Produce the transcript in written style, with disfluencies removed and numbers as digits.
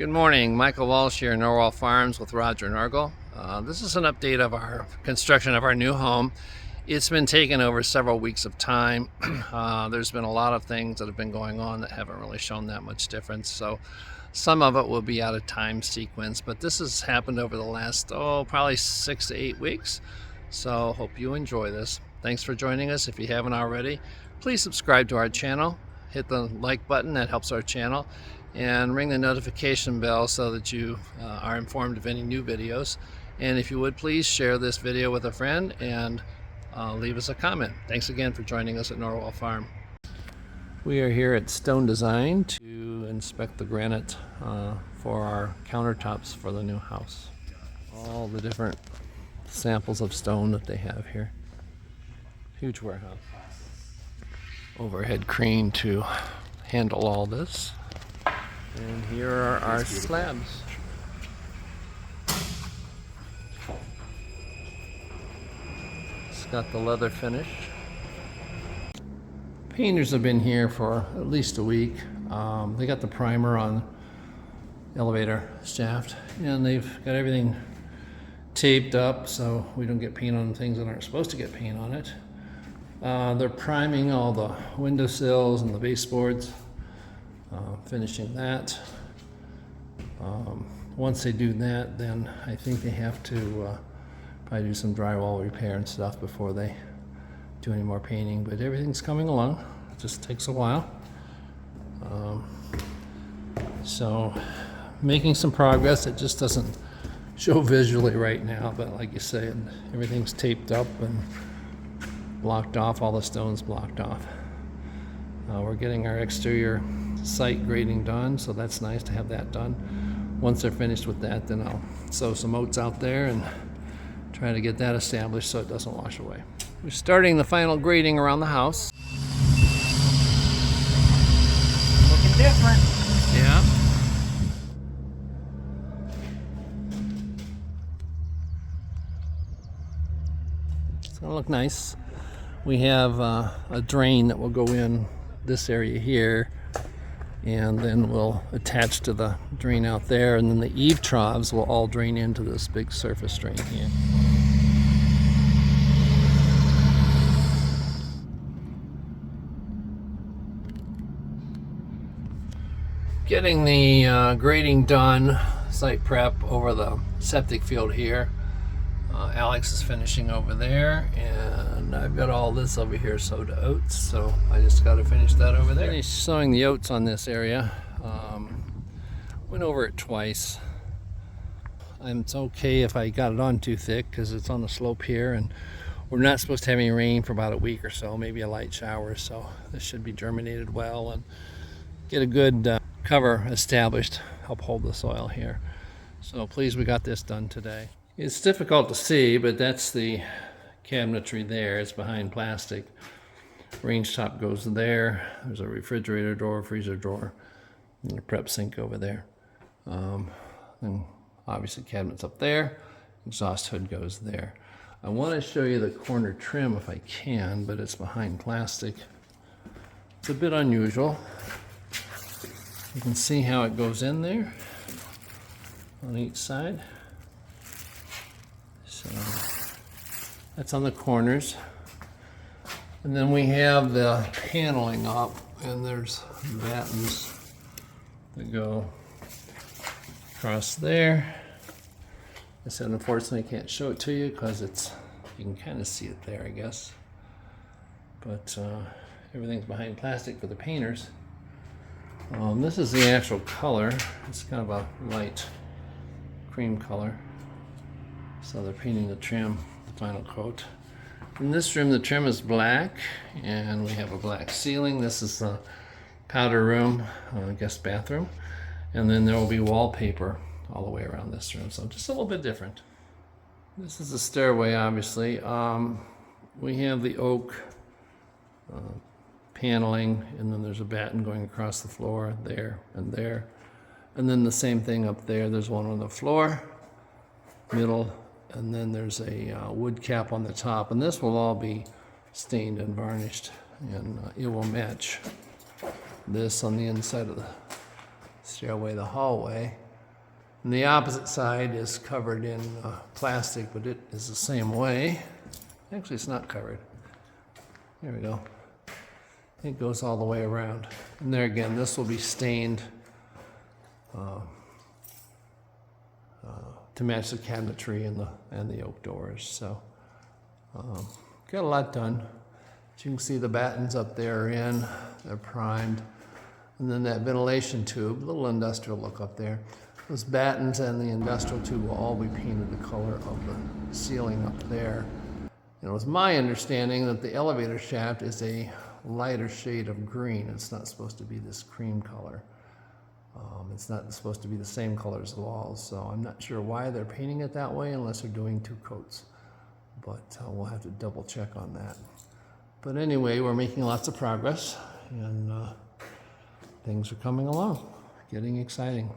Good morning, Michael Walsh here, Norwell Farms with Roger Norgal. This is an update of our construction of our new home. It's been taking over several weeks of time. There's been a lot of things that have been going on that haven't really shown that much difference. So some of it will be out of time sequence, but this has happened over the last, probably 6 to 8 weeks. So hope you enjoy this. Thanks for joining us. If you haven't already, please subscribe to our channel. Hit the like button, that helps our channel, and ring the notification bell so that you are informed of any new videos. And if you would, please share this video with a friend and leave us a comment. Thanks again for joining us at Norwell Farm. We are here at Stone Design to inspect the granite for our countertops for the new house. All the different samples of stone that they have here. Huge warehouse. Overhead crane to handle all this. And here are our slabs. It's got the leather finish. Painters have been here for at least a week. They got the primer on elevator shaft, and they've got everything taped up so we don't get paint on things that aren't supposed to get paint on it. They're priming all the windowsills and the baseboards, finishing that. Once they do that, then I think they have to probably do some drywall repair and stuff before they do any more painting, but everything's coming along. It just takes a while. So making some progress. It just doesn't show visually right now, but like you say, everything's taped up and blocked off, all the stones blocked off. We're getting our exterior site grading done, so that's nice to have that done. Once they're finished with that, then I'll sow some oats out there and try to get that established so it doesn't wash away. We're starting the final grading around the house. Looking different. Yeah. It's gonna look nice. We have a drain that will go in this area here, and then we'll attach to the drain out there, and then the eave troughs will all drain into this big surface drain here. Getting the grading done, site prep over the septic field here. Alex is finishing over there, and I've got all this over here sowed to oats, so I just got to finish that over there. Finished sowing the oats on this area. Went over it twice. It's okay if I got it on too thick because it's on the slope here, and we're not supposed to have any rain for about a week or so, maybe a light shower, so this should be germinated well and get a good cover established, help hold the soil here. So pleased we got this done today. It's difficult to see, but that's the cabinetry there. It's behind plastic. Range top goes there. There's a refrigerator door, freezer drawer, and a prep sink over there. And obviously cabinets up there. Exhaust hood goes there. I want to show you the corner trim if I can, but it's behind plastic. It's a bit unusual. You can see how it goes in there on each side. So that's on the corners. And then we have the paneling up, and there's battens that go across there. I said unfortunately I can't show it to you because you can kind of see it there, I guess. But everything's behind plastic for the painters. This is the actual color. It's kind of a light cream color. So they're painting the trim, the final coat. In this room, the trim is black, and we have a black ceiling. This is the powder room, guest bathroom. And then there will be wallpaper all the way around this room, so just a little bit different. This is the stairway, obviously. We have the oak paneling, and then there's a batten going across the floor there and there. And then the same thing up there. There's one on the floor, middle, and then there's a wood cap on the top. And this will all be stained and varnished, and it will match this on the inside of the stairway, the hallway. And the opposite side is covered in plastic, but it is the same way. Actually, it's not covered. There we go. It goes all the way around. And there again, this will be stained to match the cabinetry and the oak doors. So got a lot done. As you can see, the battens up there are in. They're primed. And then that ventilation tube, little industrial look up there. Those battens and the industrial tube will all be painted the color of the ceiling up there. And it was my understanding that the elevator shaft is a lighter shade of green. It's not supposed to be this cream color. It's not supposed to be the same color as the walls, so I'm not sure why they're painting it that way unless they're doing 2 coats. But we'll have to double check on that. But anyway, we're making lots of progress, and things are coming along, getting exciting.